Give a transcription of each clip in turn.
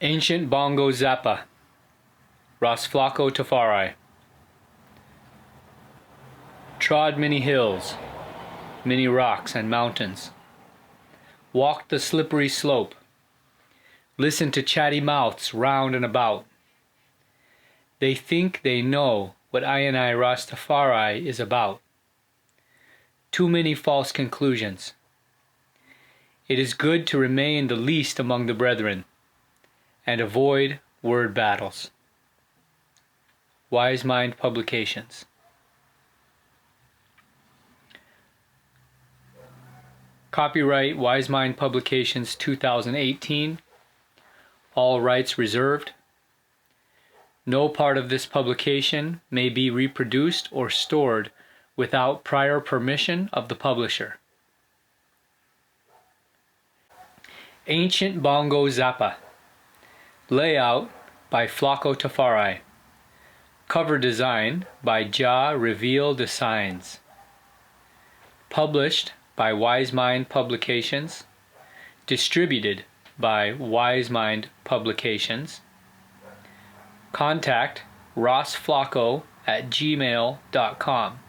Ancient Bongo ZAPPA, Rastafari. Trod many hills, many rocks and mountains. Walked the slippery slope. Listened to chatty mouths round and about. They think they know what I Rastafari is about. Too many false conclusions. It is good to remain the least among the brethren, and avoid word battles. Wisemind Publications. Copyright Wisemind Publications 2018. All rights reserved. No part of this publication may be reproduced or stored without prior permission of the publisher. Ancient Bongo ZAPPA. Layout by Flocko Tafari. Cover design by Ja Reveal Designs. Published by Wisemind Publications. Distributed by Wisemind Publications. Contact rossflacco@gmail.com.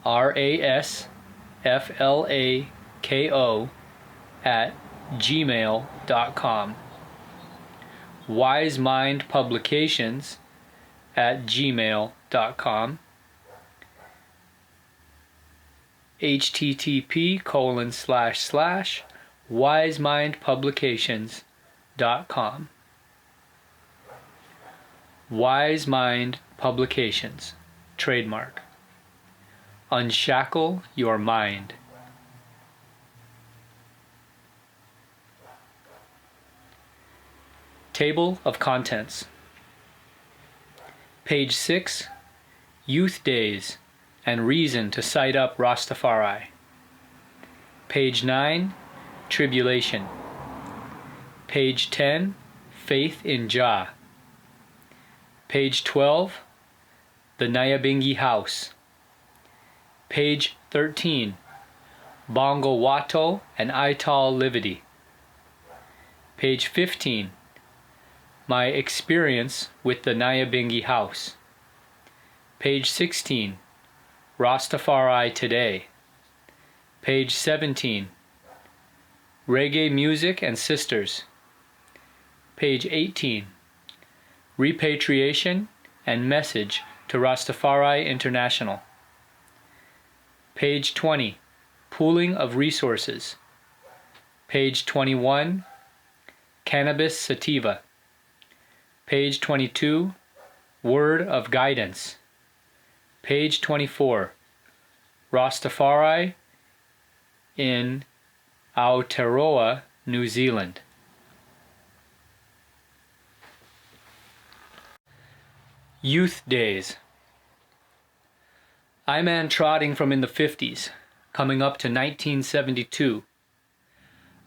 RASFLAKO@gmail.com. wisemindpublications@gmail.com. http://wisemindpublications.com. Wisemind Publications. Trademark. Unshackle your mind. Table of Contents. Page 6, Youth Days and Reason to Cite Up Rastafari. Page 9, Tribulation. Page 10, Faith in Jah. Page 12, The Nyabingi House. Page 13, Bongo Wato and Ital Livity. Page 15, My Experience with the Nyabingi House. Page 16, Rastafari Today. Page 17, Reggae Music and Sisters. Page 18, Repatriation and Message to Rastafari International. Page 20, Pooling of Resources. Page 21, Cannabis Sativa. Page 22, Word of Guidance. Page 24, Rastafari in Aotearoa, New Zealand. Youth Days. I man trotting from in the 50s, coming up to 1972.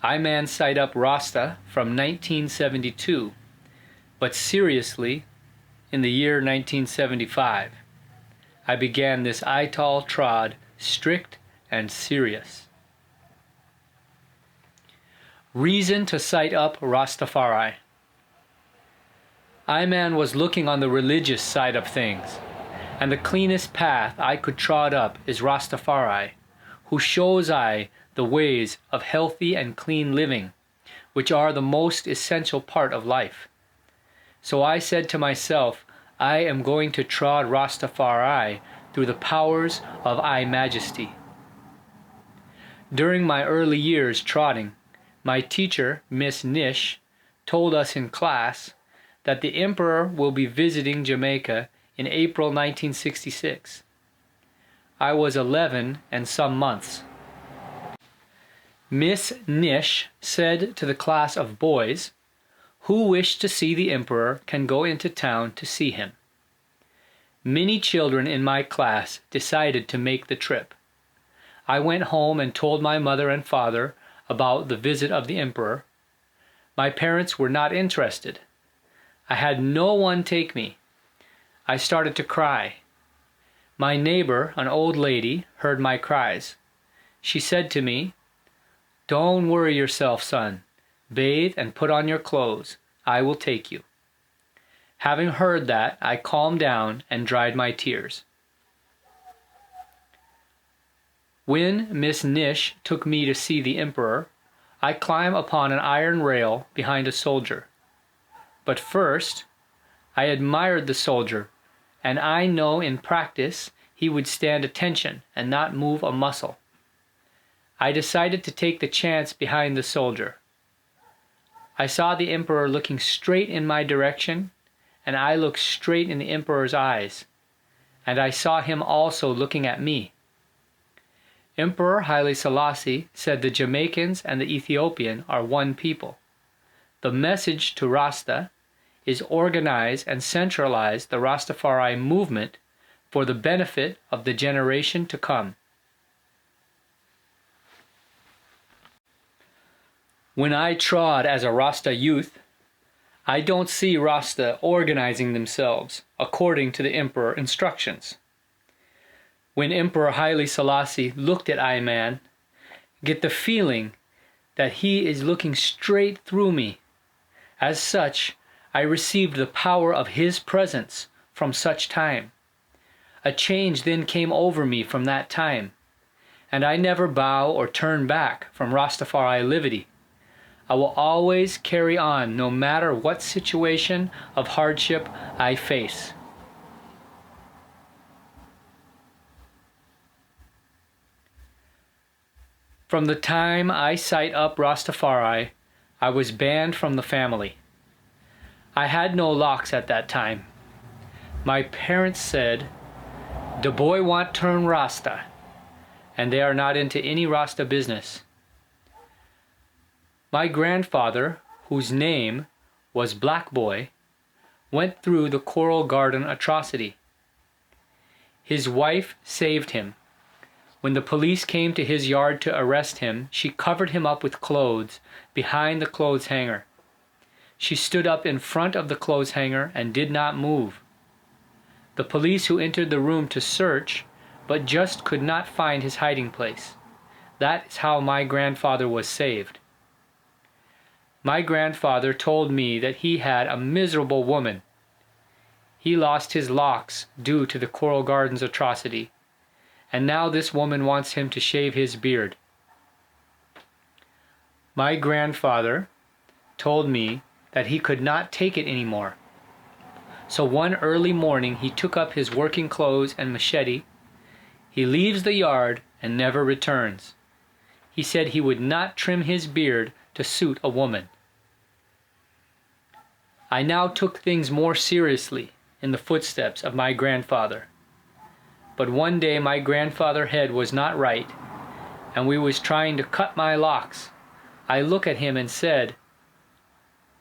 I man cite up Rasta from 1972, but seriously, in the year 1975, I began this Ital trod strict and serious. Reason to cite up Rastafari. I man was looking on the religious side of things, and the cleanest path I could trod up is Rastafari, who shows I the ways of healthy and clean living, which are the most essential part of life. So I said to myself, I am going to trod Rastafari through the powers of I Majesty. During my early years trotting, my teacher, Miss Nish, told us in class that the Emperor will be visiting Jamaica in April 1966. I was 11 and some months. Miss Nish said to the class of boys, who wish to see the Emperor can go into town to see him. Many children in my class decided to make the trip. I went home and told my mother and father about the visit of the Emperor. My parents were not interested. I had no one take me. I started to cry. My neighbor, an old lady, heard my cries. She said to me, "Don't worry yourself, son. Bathe and put on your clothes. I will take you." Having heard that, I calmed down and dried my tears. When Miss Nish took me to see the Emperor, I climbed upon an iron rail behind a soldier. But first, I admired the soldier, and I know in practice he would stand attention and not move a muscle. I decided to take the chance behind the soldier. I saw the Emperor looking straight in my direction, and I looked straight in the Emperor's eyes, and I saw him also looking at me. Emperor Haile Selassie said the Jamaicans and the Ethiopian are one people. The message to Rasta is organize and centralize the Rastafari movement for the benefit of the generation to come. When I trod as a Rasta youth, I don't see Rasta organizing themselves according to the Emperor instructions. When Emperor Haile Selassie looked at Iman, get the feeling that he is looking straight through me. As such, I received the power of his presence from such time. A change then came over me from that time, and I never bow or turn back from Rastafari liberty. I will always carry on no matter what situation of hardship I face. From the time I sight up Rastafari, I was banned from the family. I had no locks at that time. My parents said, "The boy want turn Rasta," and they are not into any Rasta business. My grandfather, whose name was Black Boy, went through the Coral Garden atrocity. His wife saved him. When the police came to his yard to arrest him, she covered him up with clothes behind the clothes hanger. She stood up in front of the clothes hanger and did not move. The police who entered the room to search, but just could not find his hiding place. That is how my grandfather was saved. My grandfather told me that he had a miserable woman. He lost his locks due to the Coral Gardens atrocity, and now this woman wants him to shave his beard. My grandfather told me that he could not take it anymore. So one early morning he took up his working clothes and machete. He leaves the yard and never returns. He said he would not trim his beard to suit a woman. I now took things more seriously in the footsteps of my grandfather. But one day my grandfather's head was not right, and we was trying to cut my locks. I looked at him and said,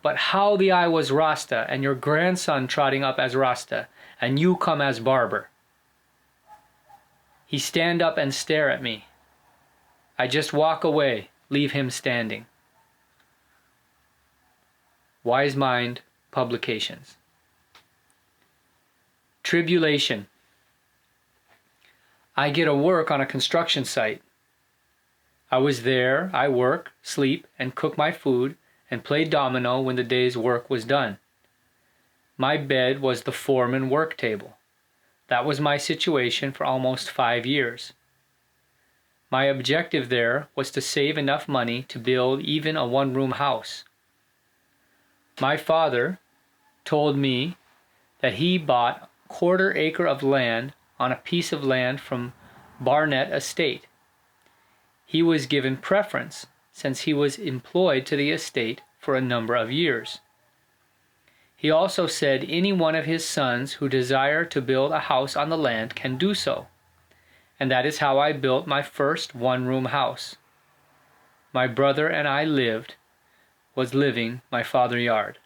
"But how the I was Rasta, and your grandson trotting up as Rasta, and you come as barber?" He stand up and stare at me. I just walk away, leave him standing. Wisemind Publications. Tribulation. I get a work on a construction site. I was there, I work, sleep, and cook my food, and play domino when the day's work was done. My bed was the foreman work table. That was my situation for almost 5 years. My objective there was to save enough money to build even a one-room house. My father told me that he bought a quarter acre of land on a piece of land from Barnett Estate. He was given preference since he was employed to the estate for a number of years. He also said any one of his sons who desire to build a house on the land can do so, and that is how I built my first one-room house. My brother and I was living my father's yard.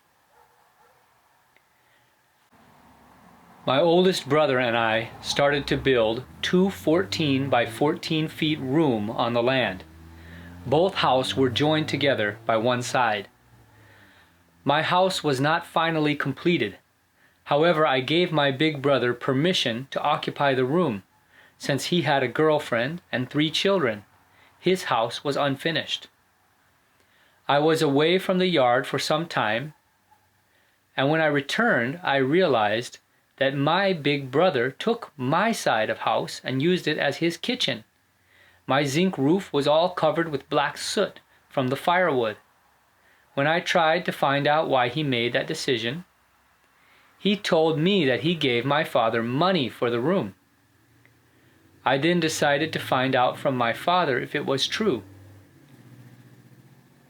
My oldest brother and I started to build 2 14 by 14 feet room on the land. Both houses were joined together by one side. My house was not finally completed. However, I gave my big brother permission to occupy the room, since he had a girlfriend and 3 children. His house was unfinished. I was away from the yard for some time. And when I returned, I realized that my big brother took my side of house and used it as his kitchen. My zinc roof was all covered with black soot from the firewood. When I tried to find out why he made that decision, he told me that he gave my father money for the room. I then decided to find out from my father if it was true.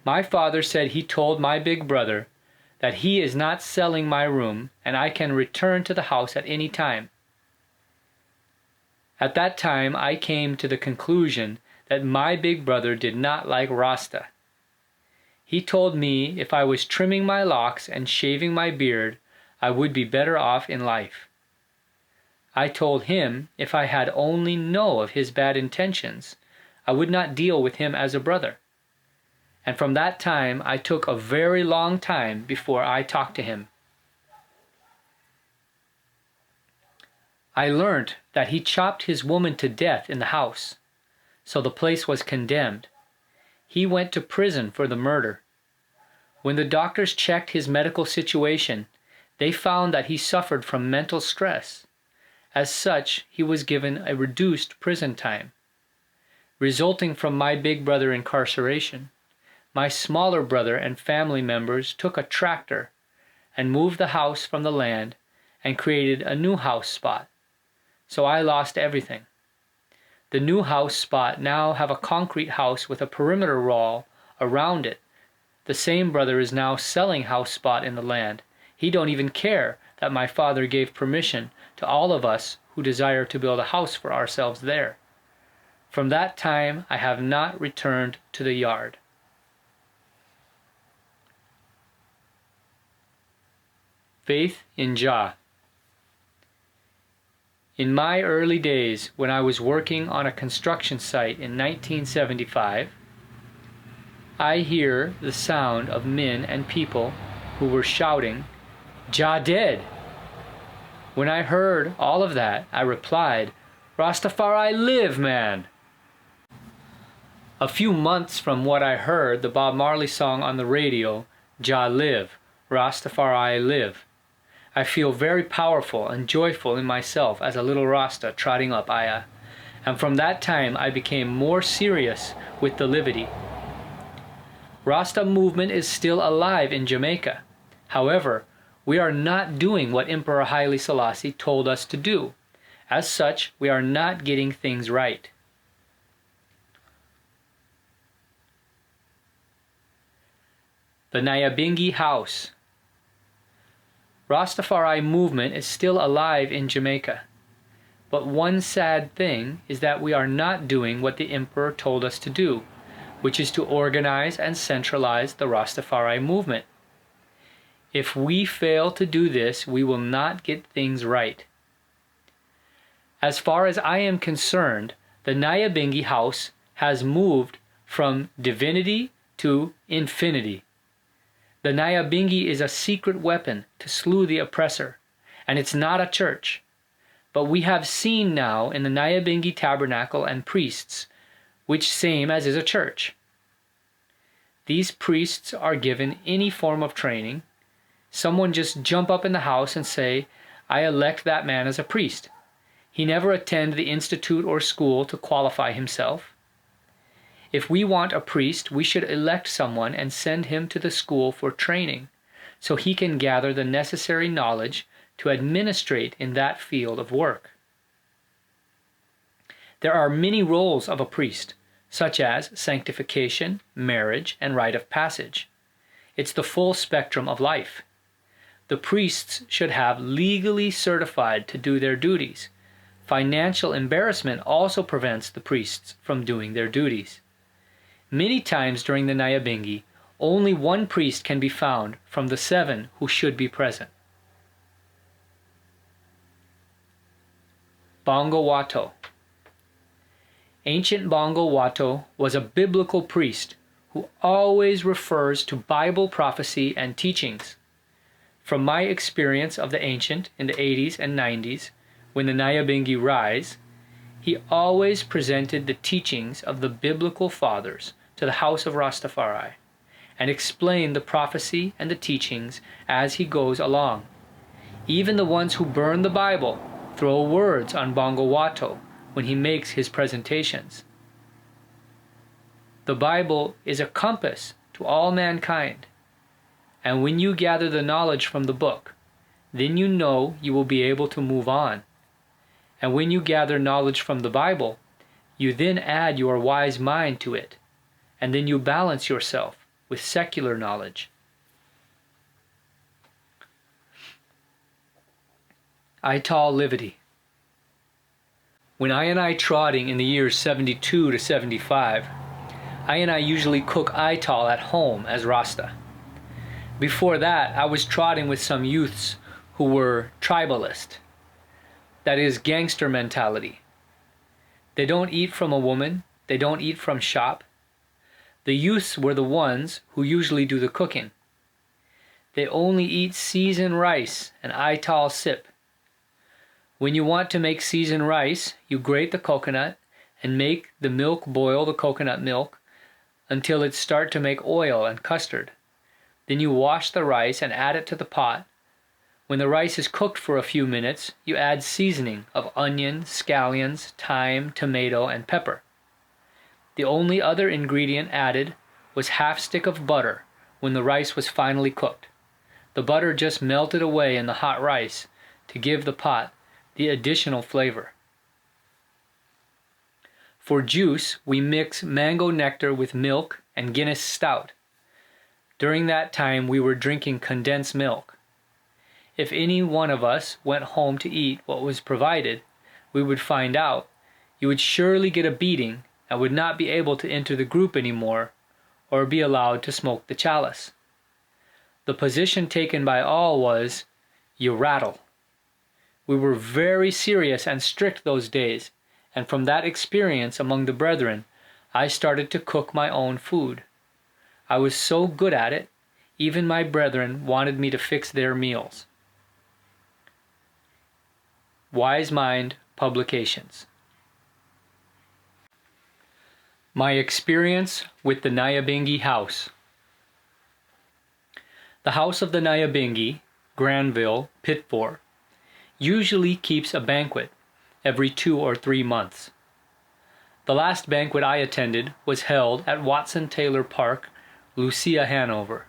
My father said he told my big brother that he is not selling my room and I can return to the house at any time. At that time, I came to the conclusion that my big brother did not like Rasta. He told me if I was trimming my locks and shaving my beard, I would be better off in life. I told him if I had only known of his bad intentions, I would not deal with him as a brother. And from that time, I took a very long time before I talked to him. I learnt that he chopped his woman to death in the house, so the place was condemned. He went to prison for the murder. When the doctors checked his medical situation, they found that he suffered from mental stress. As such, he was given a reduced prison time. Resulting from my big brother incarceration, my smaller brother and family members took a tractor and moved the house from the land and created a new house spot. So I lost everything. The new house spot now have a concrete house with a perimeter wall around it. The same brother is now selling house spot in the land. He don't even care that my father gave permission to all of us who desire to build a house for ourselves there. From that time, I have not returned to the yard. Faith in Jah. In my early days, when I was working on a construction site in 1975, I hear the sound of men and people who were shouting, "Jah dead!" When I heard all of that, I replied, "Rastafari live, man!" A few months from what I heard the Bob Marley song on the radio, "Jah live, Rastafari live," I feel very powerful and joyful in myself as a little Rasta trotting up ayah, and from that time I became more serious with the livity. Rasta movement is still alive in Jamaica. However, we are not doing what Emperor Haile Selassie told us to do. As such, we are not getting things right. The Nyabingi House. Rastafari movement is still alive in Jamaica. But one sad thing is that we are not doing what the Emperor told us to do, which is to organize and centralize the Rastafari movement. If we fail to do this, we will not get things right. As far as I am concerned, the Nyabingi house has moved from divinity to infinity. The Nyabingi is a secret weapon to slew the oppressor, and it's not a church. But we have seen now in the Nyabingi tabernacle and priests, which same as is a church. These priests are given any form of training. Someone just jump up in the house and say, "I elect that man as a priest." He never attend the institute or school to qualify himself. If we want a priest, we should elect someone and send him to the school for training, so he can gather the necessary knowledge to administrate in that field of work. There are many roles of a priest, such as sanctification, marriage, and rite of passage. It's the full spectrum of life. The priests should have legally certified to do their duties. Financial embarrassment also prevents the priests from doing their duties. Many times during the Nyabingi, only one priest can be found from the 7 who should be present. Bongo Watto. Ancient Bongo Watto was a biblical priest who always refers to Bible prophecy and teachings. From my experience of the ancient in the 80s and 90s, when the Nyabingi rise, he always presented the teachings of the biblical fathers to the house of Rastafari, and explain the prophecy and the teachings as he goes along. Even the ones who burn the Bible throw words on Bongo Watto when he makes his presentations. The Bible is a compass to all mankind, and when you gather the knowledge from the book, then you know you will be able to move on. And when you gather knowledge from the Bible, you then add your wise mind to it, and then you balance yourself with secular knowledge. Ital Livity. When I trotting in the years 72 to 75, I usually cook Ital at home as Rasta. Before that, I was trotting with some youths who were tribalist. That is gangster mentality. They don't eat from a woman, they don't eat from shop. The youths were the ones who usually do the cooking. They only eat seasoned rice and Ital sip. When you want to make seasoned rice, you grate the coconut and make the milk boil the coconut milk until it starts to make oil and custard. Then you wash the rice and add it to the pot. When the rice is cooked for a few minutes, you add seasoning of onion, scallions, thyme, tomato, and pepper. The only other ingredient added was half stick of butter when the rice was finally cooked. The butter just melted away in the hot rice to give the pot the additional flavor. For juice, we mix mango nectar with milk and Guinness stout. During that time, we were drinking condensed milk. If any one of us went home to eat what was provided, we would find out, you would surely get a beating and would not be able to enter the group anymore or be allowed to smoke the chalice. The position taken by all was, you rattle. We were very serious and strict those days, and from that experience among the brethren, I started to cook my own food. I was so good at it, even my brethren wanted me to fix their meals. Wisemind Publications. My experience with the Nyabingi house. The house of the Nyabingi, Granville, Pitford, usually keeps a banquet every 2 or 3 months. The last banquet I attended was held at Watson Taylor Park, Lucia, Hanover.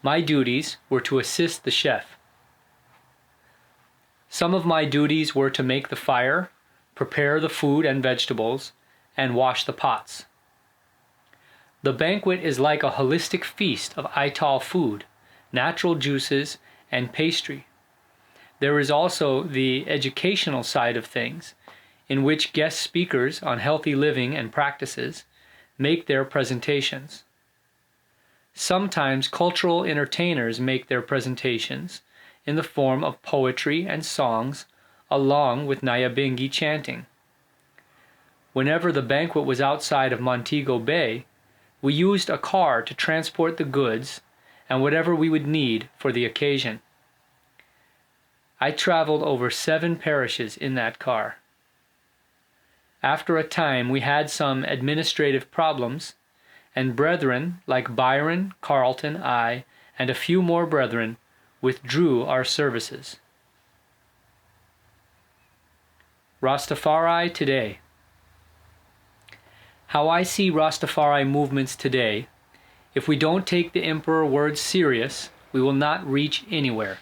My duties were to assist the chef. Some of my duties were to make the fire, prepare the food and vegetables, and wash the pots. The banquet is like a holistic feast of Ital food, natural juices, and pastry. There is also the educational side of things, in which guest speakers on healthy living and practices make their presentations. Sometimes cultural entertainers make their presentations in the form of poetry and songs along with Nyabingi chanting. Whenever the banquet was outside of Montego Bay, we used a car to transport the goods and whatever we would need for the occasion. I traveled over 7 parishes in that car. After a time, we had some administrative problems, and brethren like Byron, Carlton, I, and a few more brethren withdrew our services. Rastafari today. How I see Rastafari movements today, if we don't take the Emperor words serious, we will not reach anywhere.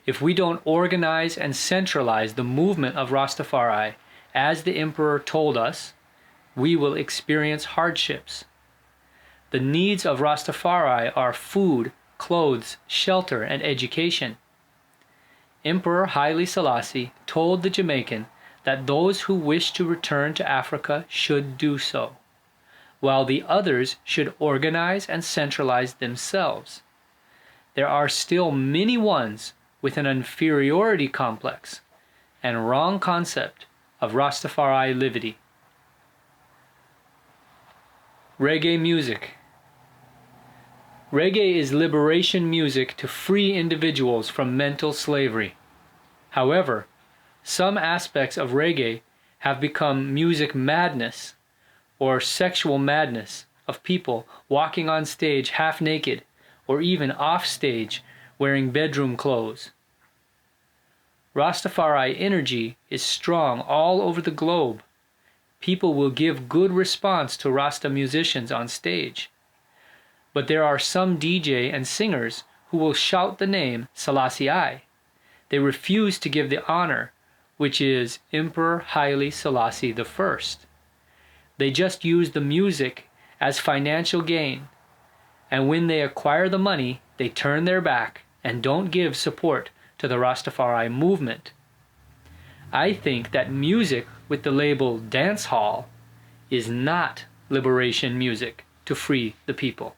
If we don't organize and centralize the movement of Rastafari as the Emperor told us, we will experience hardships. The needs of Rastafari are food, clothes, shelter, and education. Emperor Haile Selassie told the Jamaican that those who wish to return to Africa should do so, while the others should organize and centralize themselves. There are still many ones with an inferiority complex and wrong concept of Rastafari livity. Reggae music. Reggae is liberation music to free individuals from mental slavery. However, some aspects of reggae have become music madness or sexual madness of people walking on stage half naked, or even off stage wearing bedroom clothes. Rastafari energy is strong all over the globe. People will give good response to Rasta musicians on stage. But there are some DJ and singers who will shout the name Selassie I. They refuse to give the honor, which is Emperor Haile Selassie I. They just use the music as financial gain, and when they acquire the money, they turn their back and don't give support to the Rastafari movement. I think that music with the label dance hall is not liberation music to free the people.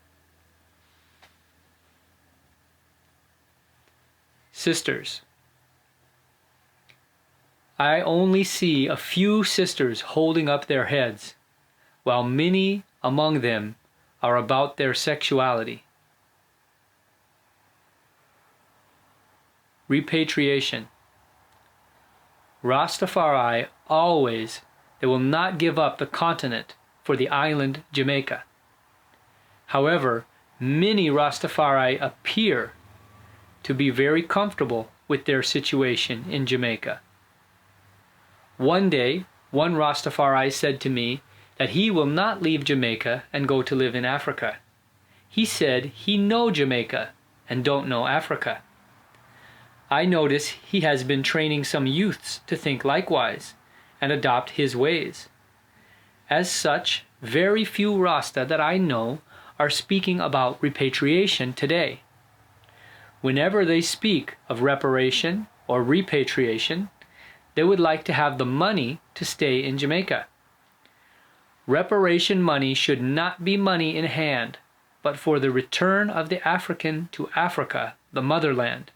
Sisters. I only see a few sisters holding up their heads, while many among them are about their sexuality. Repatriation. Rastafari always, they will not give up the continent for the island Jamaica. However, many Rastafari appear to be very comfortable with their situation in Jamaica. One day, one Rastafari said to me that he will not leave Jamaica and go to live in Africa. He said he know Jamaica and don't know Africa. I notice he has been training some youths to think likewise and adopt his ways. As such, very few Rasta that I know are speaking about repatriation today. Whenever they speak of reparation or repatriation, they would like to have the money to stay in Jamaica. Reparation money should not be money in hand, but for the return of the African to Africa, the motherland,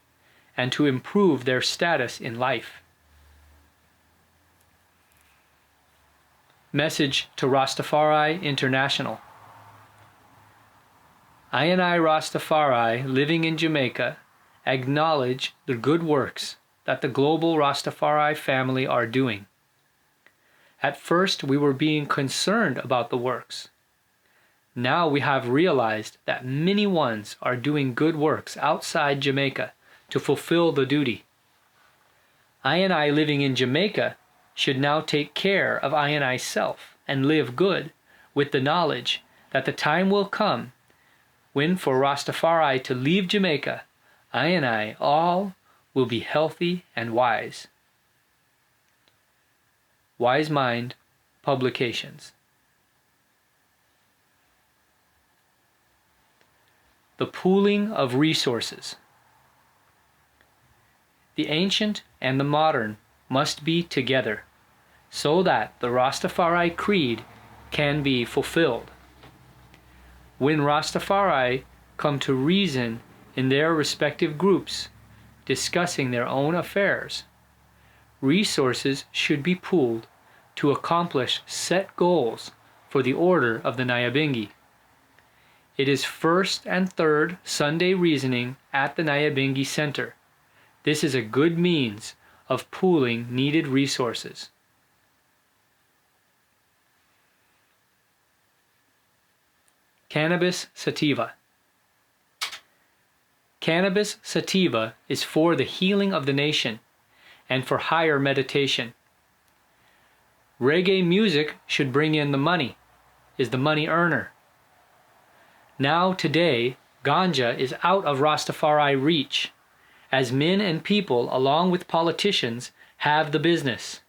and to improve their status in life. Message to Rastafari International. I Rastafari living in Jamaica acknowledge the good works that the global Rastafari family are doing. At first we were being concerned about the works. Now we have realized that many ones are doing good works outside Jamaica to fulfill the duty. I living in Jamaica should now take care of I self and live good with the knowledge that the time will come when for Rastafari to leave Jamaica, I all will be healthy and wise. Wisemind Publications. The pooling of resources. The ancient and the modern must be together, so that the Rastafari creed can be fulfilled. When Rastafari come to reason in their respective groups, discussing their own affairs, resources should be pooled to accomplish set goals for the order of the Nyabingi. It is first and third Sunday reasoning at the Nyabingi Center. This is a good means of pooling needed resources. Cannabis sativa. Cannabis sativa is for the healing of the nation and for higher meditation. Reggae music should bring in the money, is the money earner. Now today, ganja is out of Rastafari reach, as men and people along with politicians have the business.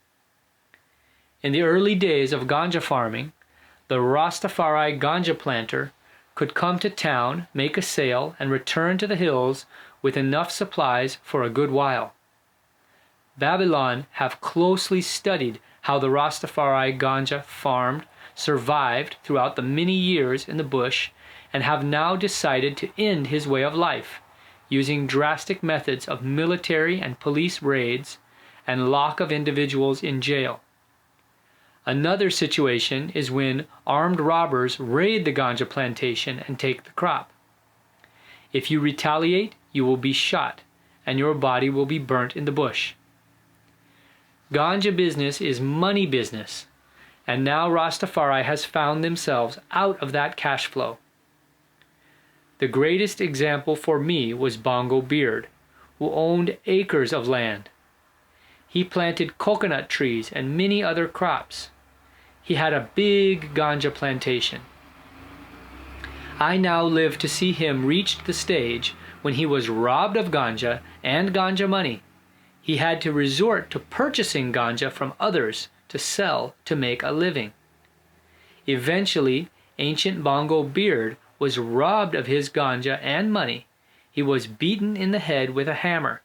In the early days of ganja farming, the Rastafari ganja planter could come to town, make a sale, and return to the hills with enough supplies for a good while. Babylon have closely studied how the Rastafari ganja farmed survived throughout the many years in the bush and have now decided to end his way of life, using drastic methods of military and police raids and lock of individuals in jail. Another situation is when armed robbers raid the ganja plantation and take the crop. If you retaliate, you will be shot, and your body will be burnt in the bush. Ganja business is money business, and now Rastafari has found themselves out of that cash flow. The greatest example for me was Bongo Beard, who owned acres of land. He planted coconut trees and many other crops. He had a big ganja plantation. I now live to see him reach the stage when he was robbed of ganja and ganja money. He had to resort to purchasing ganja from others to sell to make a living. Eventually, ancient Bongo Beard was robbed of his ganja and money. He was beaten in the head with a hammer.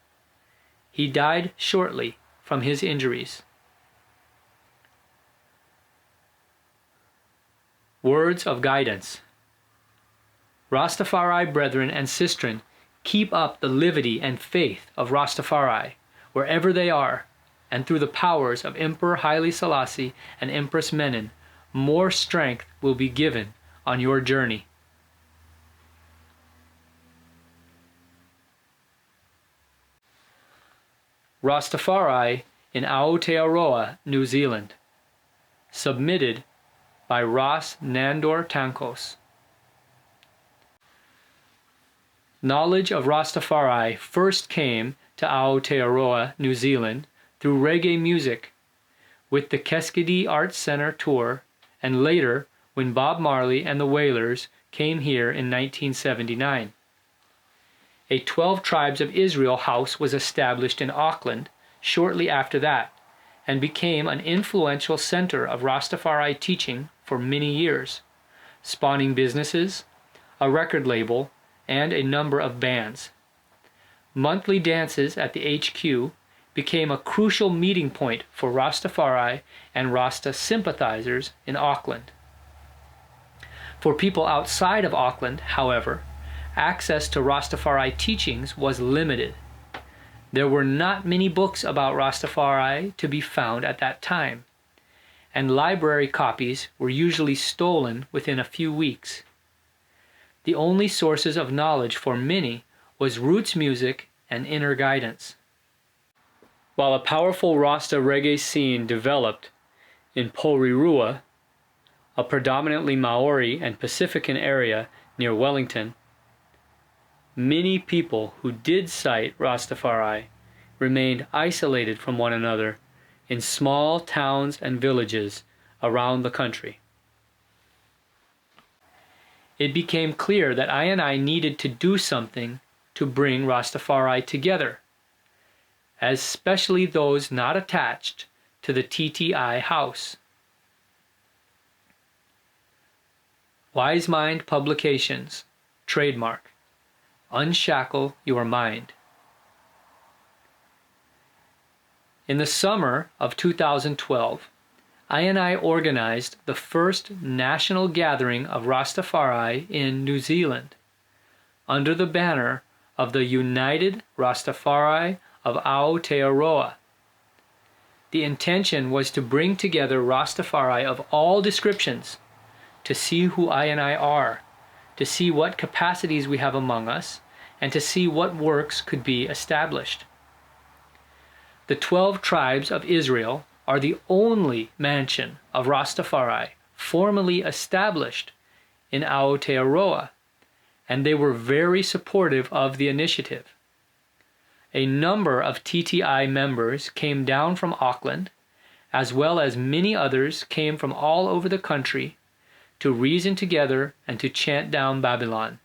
He died shortly from his injuries. Words of guidance. Rastafari brethren and sistren, keep up the livity and faith of Rastafari wherever they are, and through the powers of Emperor Haile Selassie and Empress Menen, more strength will be given on your journey. Rastafari in Aotearoa, New Zealand. Submitted by Ras Nandor Tankos. Knowledge of Rastafari first came to Aotearoa, New Zealand through reggae music, with the Keskidi Arts Center tour, and later when Bob Marley and the Wailers came here in 1979. A 12 Tribes of Israel house was established in Auckland shortly after that, and became an influential center of Rastafari teaching for many years, spawning businesses, a record label, and a number of bands. Monthly dances at the HQ became a crucial meeting point for Rastafari and Rasta sympathizers in Auckland. For people outside of Auckland, however, access to Rastafari teachings was limited. There were not many books about Rastafari to be found at that time, and library copies were usually stolen within a few weeks. The only sources of knowledge for many was roots music and inner guidance. While a powerful Rasta reggae scene developed in Porirua, a predominantly Maori and Pacifican area near Wellington, many people who did cite Rastafari remained isolated from one another in small towns and villages around the country. It became clear that I needed to do something to bring Rastafari together, especially those not attached to the TTI house. Wisemind Publications, trademark, Unshackle Your Mind. In the summer of 2012, I organized the first national gathering of Rastafari in New Zealand, under the banner of the United Rastafari of Aotearoa. The intention was to bring together Rastafari of all descriptions, to see who I are, to see what capacities we have among us, and to see what works could be established. The 12 Tribes of Israel are the only mansion of Rastafari formally established in Aotearoa, and they were very supportive of the initiative. A number of TTI members came down from Auckland, as well as many others came from all over the country to reason together and to chant down Babylon.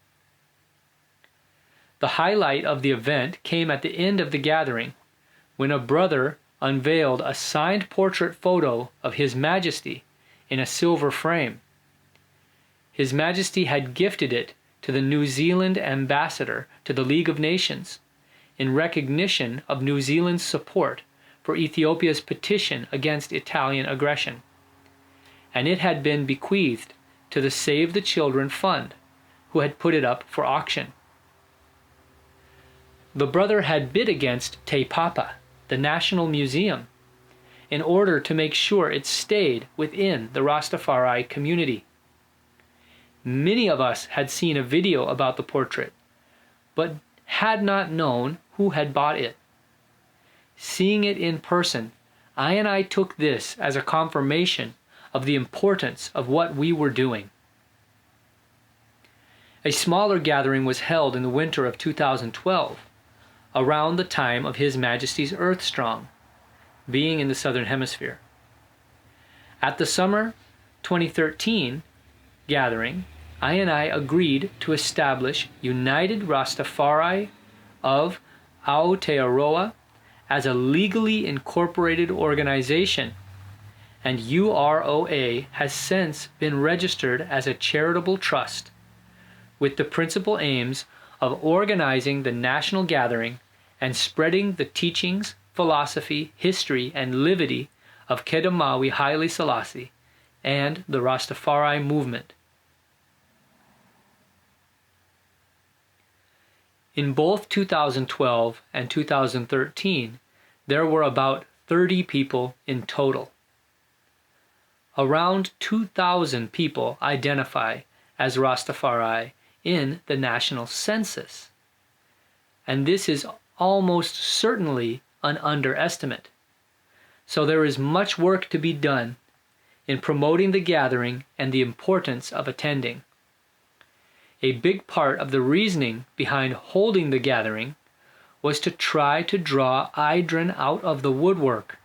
The highlight of the event came at the end of the gathering, when a brother unveiled a signed portrait photo of His Majesty in a silver frame. His Majesty had gifted it to the New Zealand ambassador to the League of Nations in recognition of New Zealand's support for Ethiopia's petition against Italian aggression, and it had been bequeathed to the Save the Children Fund, who had put it up for auction. The brother had bid against Te Papa, the National Museum, in order to make sure it stayed within the Rastafari community. Many of us had seen a video about the portrait, but had not known who had bought it. Seeing it in person, I took this as a confirmation of the importance of what we were doing. A smaller gathering was held in the winter of 2012, around the time of His Majesty's Earthstrong, being in the Southern Hemisphere. At the summer 2013 gathering, I agreed to establish United Rastafari of Aotearoa as a legally incorporated organization, and UROA has since been registered as a charitable trust, with the principal aims of organizing the national gathering and spreading the teachings, philosophy, history, and livity of Kedamawi Haile Selassie and the Rastafari movement. In both 2012 and 2013, there were about 30 people in total. Around 2,000 people identify as Rastafari in the national census, and this is almost certainly an underestimate. So there is much work to be done in promoting the gathering and the importance of attending. A big part of the reasoning behind holding the gathering was to try to draw Idren out of the woodwork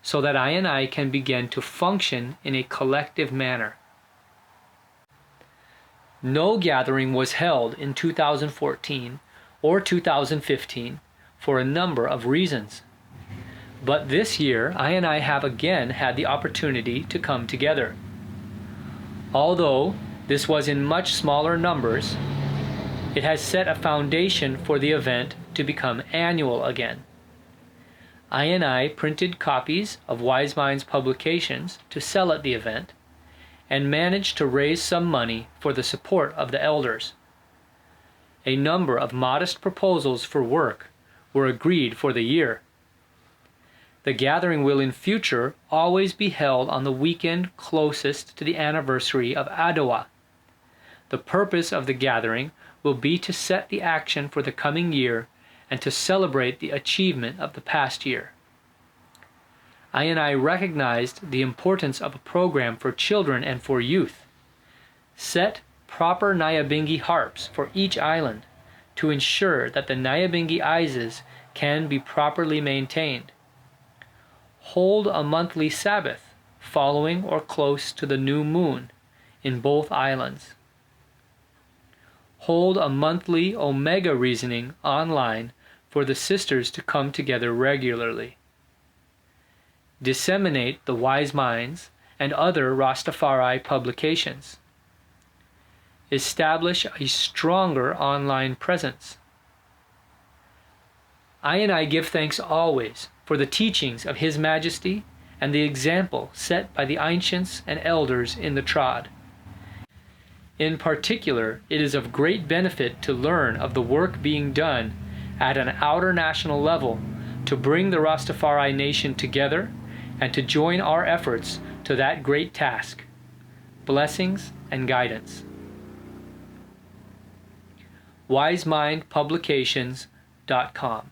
so that I can begin to function in a collective manner. No gathering was held in 2014 or 2015 for a number of reasons. But this year, I have again had the opportunity to come together. Although this was in much smaller numbers, it has set a foundation for the event to become annual again. I printed copies of Wisemind's publications to sell at the event, and managed to raise some money for the support of the elders. A number of modest proposals for work were agreed for the year. The gathering will in future always be held on the weekend closest to the anniversary of Adwa. The purpose of the gathering will be to set the action for the coming year and to celebrate the achievement of the past year. I recognized the importance of a program for children and for youth. Set proper Nyabingi harps for each island to ensure that the Nyabingi Ises can be properly maintained. Hold a monthly Sabbath following or close to the new moon in both islands. Hold a monthly Omega reasoning online for the sisters to come together regularly. Disseminate the Wiseminds and other Rastafari publications. Establish a stronger online presence. I give thanks always for the teachings of His Majesty and the example set by the ancients and elders in the Trad. In particular, it is of great benefit to learn of the work being done at an outer national level to bring the Rastafari nation together and to join our efforts to that great task. Blessings and guidance. Wisemindpublications.com